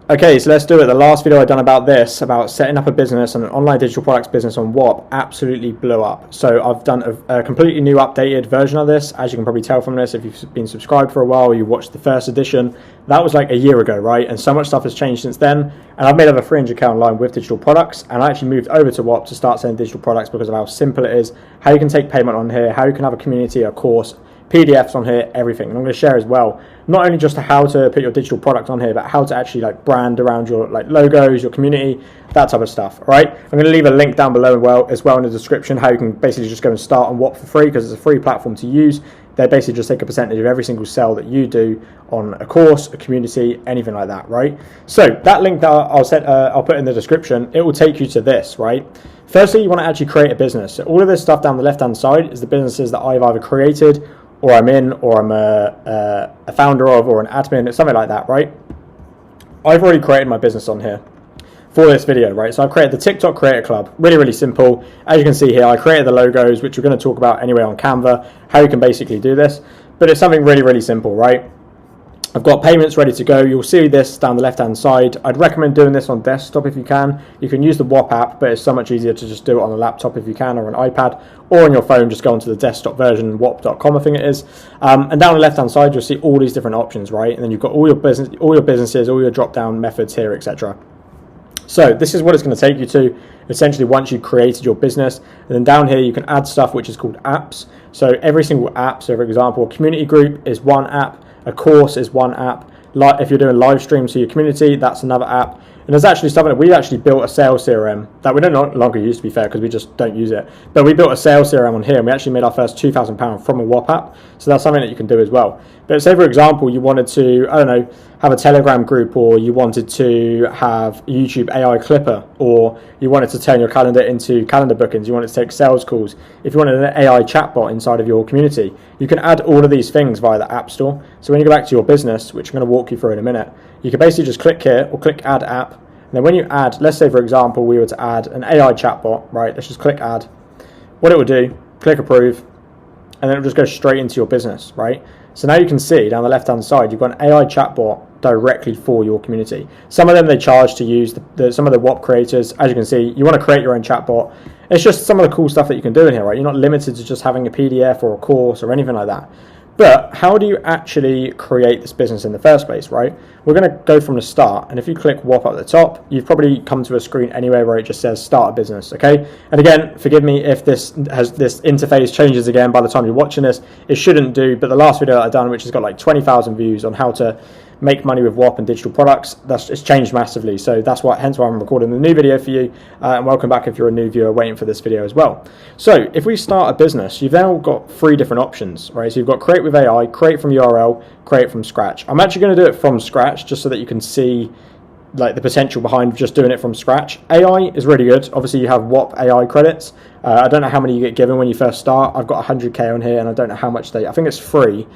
Okay, so let's do it. The last video I've done about this, about setting up a business, an online digital products business on Whop, absolutely blew up. So I've done a completely new updated version of this. As you can probably tell from this, if you've been subscribed for a while, or you watched the first edition, that was like a year ago, right? And so much stuff has changed since then. And I've made over 300k online with digital products, and I actually moved over to Whop to start selling digital products because of how simple it is, how you can take payment on here, how you can have a community, a course, PDFs on here, everything. And I'm going to share as well, not only just how to put your digital product on here, but how to actually like brand around your like logos, your community, that type of stuff. All right, I'm going to leave a link down below as well in the description, how you can basically just go and start on Whop for free, because it's a free platform to use. They basically just take a percentage of every single sale that you do on a course, a community, anything like that, right? So that link that I'll put in the description, it will take you to this, right? Firstly, you want to actually create a business. So all of this stuff down the left-hand side is the businesses that I've either created, or I'm in, or I'm a founder of, or an admin, something like that, right? I've already created my business on here for this video, right? So I've created the TikTok Creator Club, really, really simple. As you can see here, I created the logos, which we're going to talk about anyway on Canva, how you can basically do this, but it's something really, really simple, right? I've got payments ready to go. You'll see this down the left-hand side. I'd recommend doing this on desktop if you can. You can use the Whop app, but it's so much easier to just do it on a laptop if you can, or an iPad, or on your phone. Just go onto the desktop version, whop.com, I think it is. And down the left-hand side, you'll see all these different options, right? And then you've got all your businesses, all your drop-down methods here, etc. So this is what it's going to take you to, essentially, once you've created your business. And then down here, you can add stuff which is called apps. So every single app, so for example, a community group is one app. A course is one app. Like if you're doing live streams to your community, that's another app. And there's actually something that we actually built a sales CRM that we don't no longer use, to be fair, because we just don't use it. But we built a sales CRM on here, and we actually made our first £2,000 from a Whop app. So that's something that you can do as well. But say, for example, you wanted to, I don't know, have a Telegram group, or you wanted to have YouTube AI Clipper, or you wanted to turn your calendar into calendar bookings, you wanted to take sales calls. If you wanted an AI chatbot inside of your community, you can add all of these things via the App Store. So when you go back to your business, which I'm going to walk you through in a minute, you can basically just click here or click Add App. And then when you add, let's say, for example, we were to add an AI chatbot, right? Let's just click Add. What it will do, click Approve, and then it'll just go straight into your business, right? So now you can see down the left-hand side, you've got an AI chatbot directly for your community. Some of them they charge to use, some of the Whop creators. As you can see, you want to create your own chatbot. It's just some of the cool stuff that you can do in here, right? You're not limited to just having a PDF or a course or anything like that. But how do you actually create this business in the first place, right? We're going to go from the start, and if you click Whop at the top, you've probably come to a screen anyway where it just says start a business, okay? And again, forgive me if this interface changes again by the time you're watching this. It shouldn't do, but the last video that I've done, which has got like 20,000 views on how to make money with Whop and digital products, it's changed massively. So that's hence why I'm recording the new video for you. And welcome back if you're a new viewer waiting for this video as well. So if we start a business, you've now got 3 different options, right? So you've got create with AI, create from URL, create from scratch. I'm actually going to do it from scratch just so that you can see like the potential behind just doing it from scratch. AI is really good. Obviously you have Whop AI credits. I don't know how many you get given when you first start. I've got 100k on here, and I don't know how much I think it's free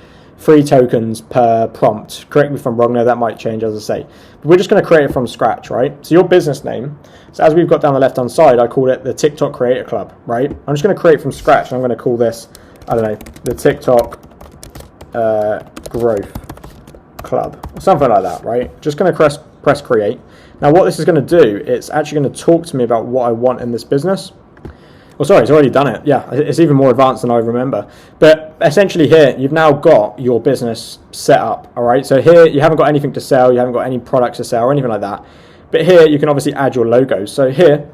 tokens per prompt. Correct me if I'm wrong there, that might change, as I say. But we're just going to create it from scratch, right? So your business name, so as we've got down the left hand side, I called it the TikTok Creator Club, right? I'm just going to create from scratch, and I'm going to call this, I don't know, the TikTok Growth Club, or something like that, right? Just going to press create. Now what this is going to do, it's actually going to talk to me about what I want in this business. Oh, sorry, it's already done it. Yeah, it's even more advanced than I remember. But essentially here, you've now got your business set up, all right? So here, you haven't got anything to sell, you haven't got any products to sell or anything like that. But here, you can obviously add your logos. So here,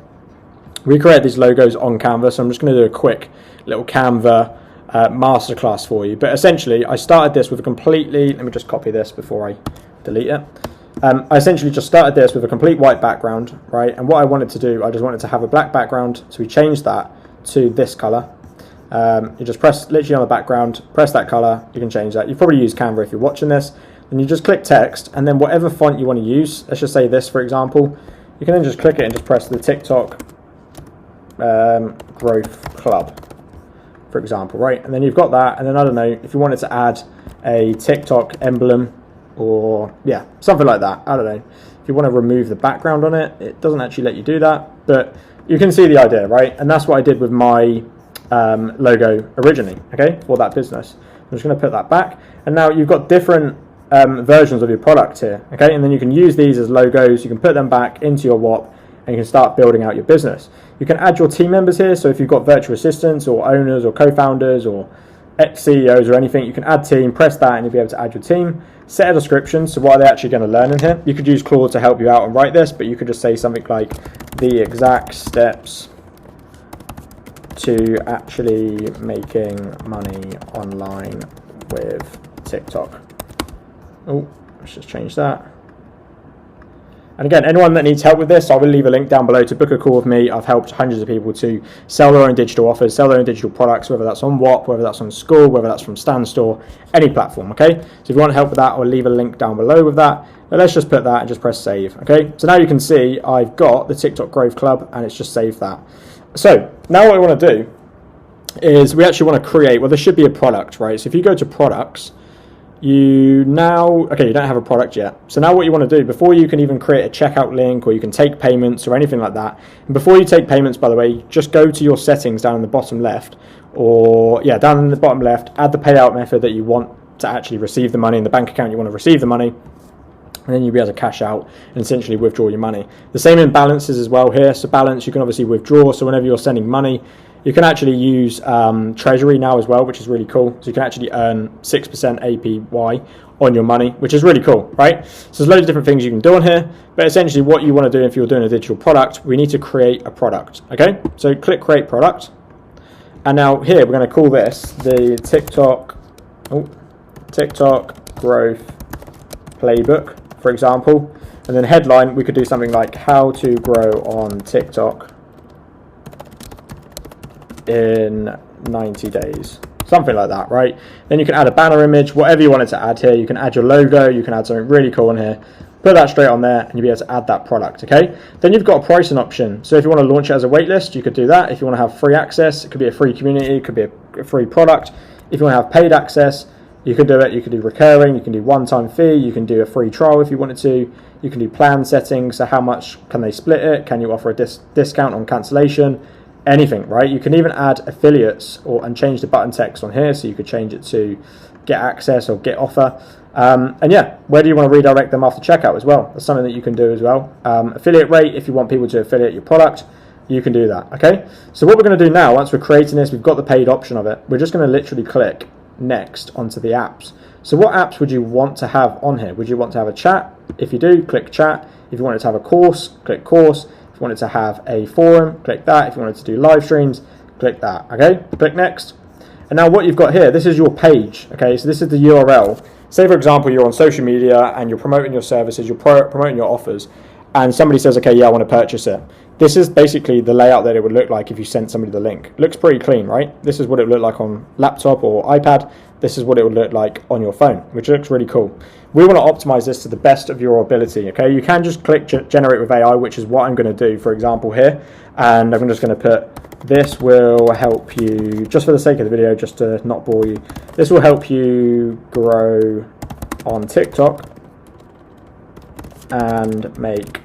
we create these logos on Canva, so I'm just going to do a quick little Canva masterclass for you. But essentially, I started this with a completely, let me just copy this before I delete it. I essentially just started this with a complete white background, right? And what I wanted to do, I just wanted to have a black background, so we changed that to this color. You just press literally on the background, press that color, you can change that. You probably use Canva if you're watching this, and you just click text, and then whatever font you want to use, let's just say this for example, you can then just click it and just press the TikTok Growth Club, for example, right? And then you've got that, and then I don't know, if you wanted to add a TikTok emblem, or yeah, something like that, I don't know. If you want to remove the background on it, it doesn't actually let you do that, but you can see the idea, right? And that's what I did with my logo originally, okay, for that business. I'm just going to put that back, and now you've got different versions of your product here, okay? And then you can use these as logos, you can put them back into your Whop, and you can start building out your business. You can add your team members here, so if you've got virtual assistants or owners or co-founders or ex-CEOs or anything, you can add team, press that, and you'll be able to add your team. Set a description, so what are they actually going to learn in here? You could use Claude to help you out and write this, but you could just say something like, the exact steps to actually making money online with TikTok. Oh, let's just change that. And again, anyone that needs help with this, I will leave a link down below to book a call with me. I've helped hundreds of people to sell their own digital offers, sell their own digital products, whether that's on Whop, whether that's on School, whether that's from Stand Store, any platform, okay? So if you want help with that, I'll leave a link down below with that. But let's just put that and just press save, okay? So now you can see I've got the TikTok Growth Club and it's just saved that. So now what I want to do is we actually want to create, well, there should be a product, right? So if you go to products, you don't have a product yet. So now what you want to do, before you can even create a checkout link or you can take payments or anything like that, and before you take payments, by the way, just go to your settings down in the bottom left, down in the bottom left, add the payout method that you want to actually receive the money in the bank account you want to receive the money, and then you'll be able to cash out and essentially withdraw your money. The same in balances as well here. So balance, you can obviously withdraw. So whenever you're sending money, you can actually use Treasury now as well, which is really cool. So you can actually earn 6% APY on your money, which is really cool, right? So there's loads of different things you can do on here, but essentially what you want to do if you're doing a digital product, we need to create a product, okay? So click create product. And now here, we're going to call this the TikTok Growth Playbook, for example. And then headline, we could do something like how to grow on TikTok in 90 days, something like that, right? Then you can add a banner image, whatever you wanted to add here. You can add your logo, you can add something really cool in here, put that straight on there, and you'll be able to add that product, okay? Then you've got a pricing option. So if you want to launch it as a waitlist, you could do that. If you want to have free access, it could be a free community, it could be a free product. If you want to have paid access, you could do it. You could do recurring, you can do one-time fee, you can do a free trial if you wanted to, you can do plan settings, so how much can they split it, can you offer a discount on cancellation, anything, right? You can even add affiliates and change the button text on here, so you could change it to get access or get offer. And yeah, where do you want to redirect them after checkout as well? That's something that you can do as well. Affiliate rate, if you want people to affiliate your product, you can do that, okay? So what we're going to do now, once we're creating this, we've got the paid option of it, we're just going to literally click next onto the apps. So what apps would you want to have on here? Would you want to have a chat? If you do, click chat. If you wanted to have a course, click course. If you wanted to have a forum, click that. If you wanted to do live streams, click that, okay? Click next. And now what you've got here, this is your page, okay? So this is the URL. Say, for example, you're on social media and you're promoting your services, you're promoting your offers, and somebody says, okay, yeah, I want to purchase it. This is basically the layout that it would look like if you sent somebody the link. Looks pretty clean, right? This is what it would look like on laptop or iPad. This is what it would look like on your phone, which looks really cool. We want to optimize this to the best of your ability, okay? You can just click generate with AI, which is what I'm going to do, for example, here. And I'm just going to put, this will help you, just for the sake of the video, just to not bore you, this will help you grow on TikTok and make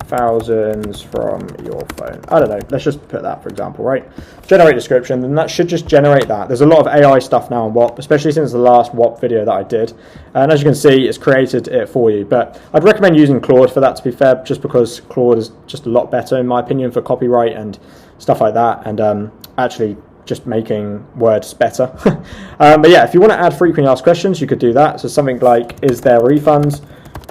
thousands from your phone. I don't know, let's just put that, for example, right? Generate description, and that should just generate that. There's a lot of AI stuff now on Whop, especially since the last Whop video that I did. And as you can see, it's created it for you. But I'd recommend using Claude for that, to be fair, just because Claude is just a lot better, in my opinion, for copyright and stuff like that. And actually just making words better. But yeah, if you want to add frequently asked questions, you could do that. So something like, is there refunds?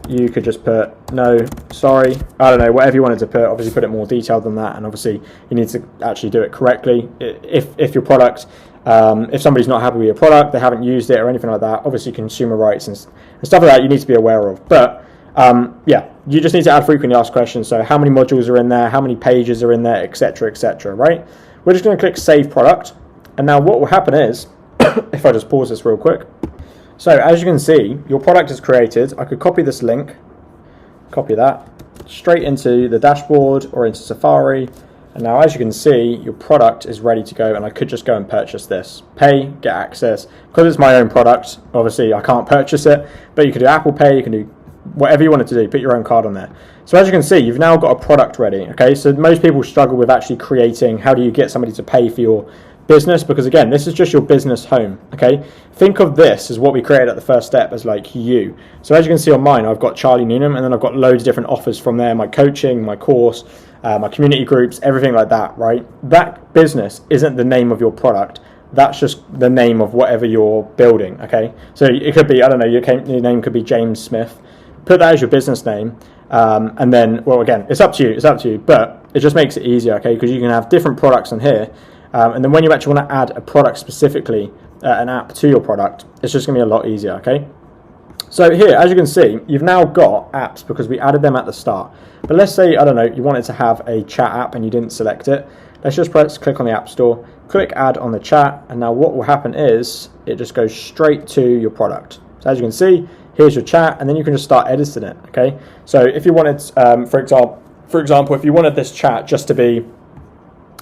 You could just put no, sorry, I don't know, whatever you wanted to put. Obviously put it more detailed than that, and obviously you need to actually do it correctly. If your product, if somebody's not happy with your product, they haven't used it or anything like that, obviously consumer rights and stuff like that you need to be aware of. But yeah, you just need to add frequently asked questions. So how many modules are in there, how many pages are in there, etc., right? We're just going to click save product, and now what will happen is, if I just pause this real quick. So as you can see, your product is created. I could copy this link, copy that, straight into the dashboard or into Safari. And now as you can see, your product is ready to go, and I could just go and purchase this. Pay, get access. Because it's my own product, obviously I can't purchase it, but you can do Apple Pay, you can do whatever you wanted to do, put your own card on there. So as you can see, you've now got a product ready, okay? So most people struggle with actually creating, how do you get somebody to pay for your business, because again, this is just your business home, okay? Think of this as what we created at the first step as like you. So as you can see on mine, I've got Charlie Newnham, and then I've got loads of different offers from there, my coaching, my course, my community groups, everything like that, right? That business isn't the name of your product. That's just the name of whatever you're building, okay? So it could be, I don't know, your name could be James Smith. Put that as your business name, and then, well, again, it's up to you, but it just makes it easier, okay? Because you can have different products on here, and then when you actually want to add a product specifically, an app to your product, it's just going to be a lot easier, okay? So here, as you can see, you've now got apps because we added them at the start. But let's say, I don't know, you wanted to have a chat app and you didn't select it. Let's just click on the App Store, click Add on the chat, and now what will happen is it just goes straight to your product. So as you can see, here's your chat, and then you can just start editing it, okay? So if you wanted, for example, if you wanted this chat just to be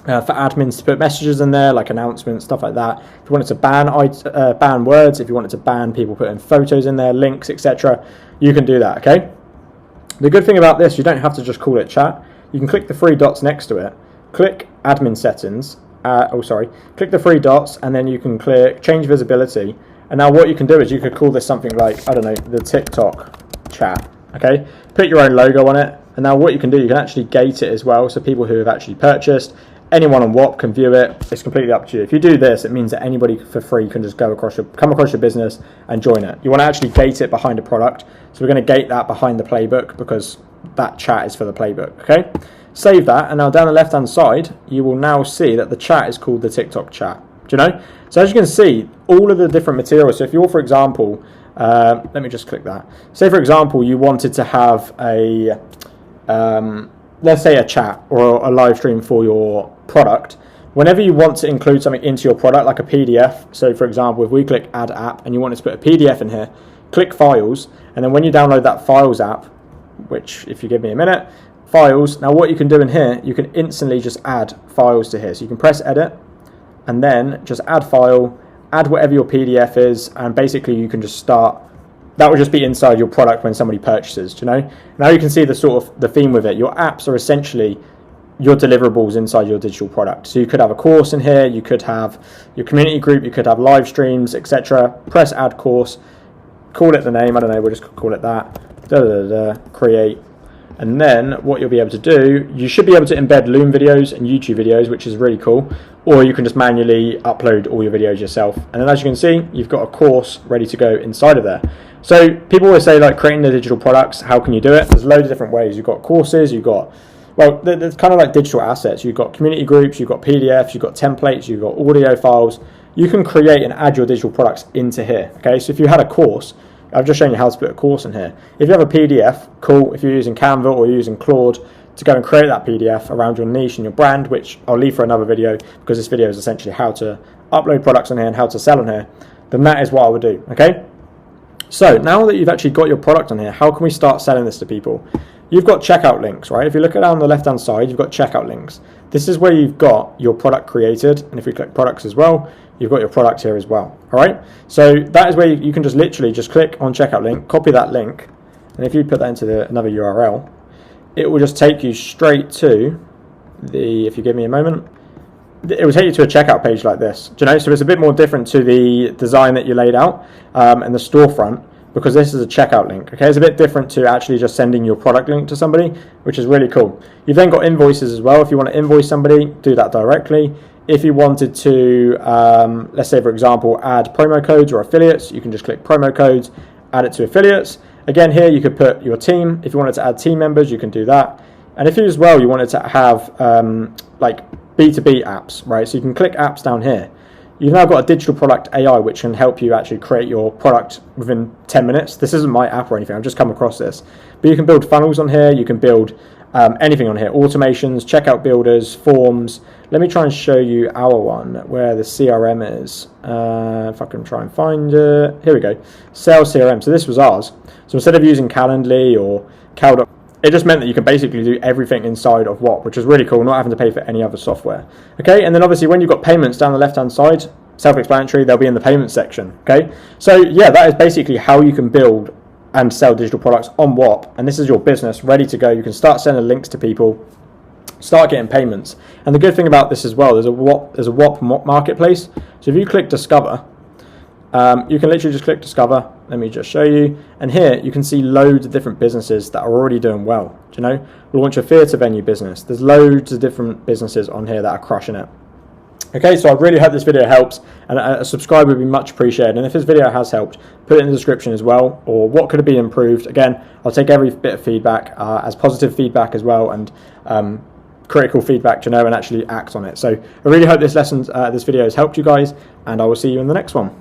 for admins to put messages in there, like announcements, stuff like that. If you wanted to ban words, if you wanted to ban people putting photos in there, links, etc., you can do that, okay? The good thing about this, you don't have to just call it chat. You can click the three dots next to it, click admin settings, click the three dots, and then you can click change visibility. And now what you can do is you could call this something like, I don't know, the TikTok chat, okay? Put your own logo on it, and now what you can do, you can actually gate it as well, so people who have actually purchased, anyone on Whop can view it. It's completely up to you. If you do this, it means that anybody for free can just come across your business and join it. You want to actually gate it behind a product, so we're going to gate that behind the playbook because that chat is for the playbook, okay? Save that, and now down the left-hand side, you will now see that the chat is called the TikTok chat. Do you know? So as you can see, all of the different materials. So if you're, for example, let me just click that. Say, for example, you wanted to have a, let's say a chat or a live stream for your product. Whenever you want to include something into your product, like a PDF, so for example, if we click Add App and you wanted to put a PDF in here, click Files, and then when you download that Files app, which if you give me a minute, Files, now what you can do in here, you can instantly just add files to here. So you can press Edit, and then just add file, add whatever your PDF is, and basically you can just start. That will just be inside your product when somebody purchases, do you know? Now you can see the sort of the theme with it. Your apps are essentially your deliverables inside your digital product. So you could have a course in here, you could have your community group, you could have live streams, etc. Press add course, call it the name, I don't know, we'll just call it that, create. And then what you'll be able to do, you should be able to embed Loom videos and YouTube videos, which is really cool, or you can just manually upload all your videos yourself. And then as you can see, you've got a course ready to go inside of there. So people always say, like, creating the digital products, how can you do it? There's loads of different ways. You've got courses, you've got, well, there's kind of like digital assets. You've got community groups, you've got PDFs, you've got templates, you've got audio files. You can create and add your digital products into here, okay? So if you had a course, I've just shown you how to put a course in here. If you have a PDF, cool. If you're using Canva or you're using Claude to go and create that PDF around your niche and your brand, which I'll leave for another video because this video is essentially how to upload products on here and how to sell on here, then that is what I would do, okay? So now that you've actually got your product on here, how can we start selling this to people? You've got checkout links, right? If you look at down the left-hand side, you've got checkout links. This is where you've got your product created, and if we click products as well, you've got your product here as well, all right? So that is where you can just literally just click on checkout link, copy that link, and if you put that into another URL, it will just take you straight to the, if you give me a moment, it will take you to a checkout page like this, do you know? So it's a bit more different to the design that you laid out and the storefront, because this is a checkout link, okay? It's a bit different to actually just sending your product link to somebody, which is really cool. You've then got invoices as well. If you want to invoice somebody, do that directly. If you wanted to, let's say, for example, add promo codes or affiliates, you can just click promo codes, add it to affiliates. Again, here you could put your team. If you wanted to add team members, you can do that. And if you as well, you wanted to have like B2B apps, right? So you can click apps down here. You've now got a digital product AI, which can help you actually create your product within 10 minutes. This isn't my app or anything. I've just come across this. But you can build funnels on here. You can build anything on here. Automations, checkout builders, forms. Let me try and show you our one where the CRM is. If I can try and find it. Here we go. Sales CRM. So this was ours. So instead of using Calendly or Cal, it just meant that you can basically do everything inside of Whop, which is really cool, not having to pay for any other software. Okay, and then obviously when you've got payments down the left-hand side, self-explanatory, they'll be in the payments section. Okay, so yeah, that is basically how you can build and sell digital products on Whop, and this is your business ready to go. You can start sending links to people, start getting payments. And the good thing about this as well, there's a Whop marketplace. So if you click discover, you can literally just click discover. Let me just show you. And here you can see loads of different businesses that are already doing well. Do you know? Launch a theatre venue business. There's loads of different businesses on here that are crushing it. Okay, so I really hope this video helps, and a subscribe would be much appreciated. And if this video has helped, put it in the description as well, or what could have been improved. Again, I'll take every bit of feedback as positive feedback as well, and critical feedback, you know, and actually act on it. So I really hope this video has helped you guys, and I will see you in the next one.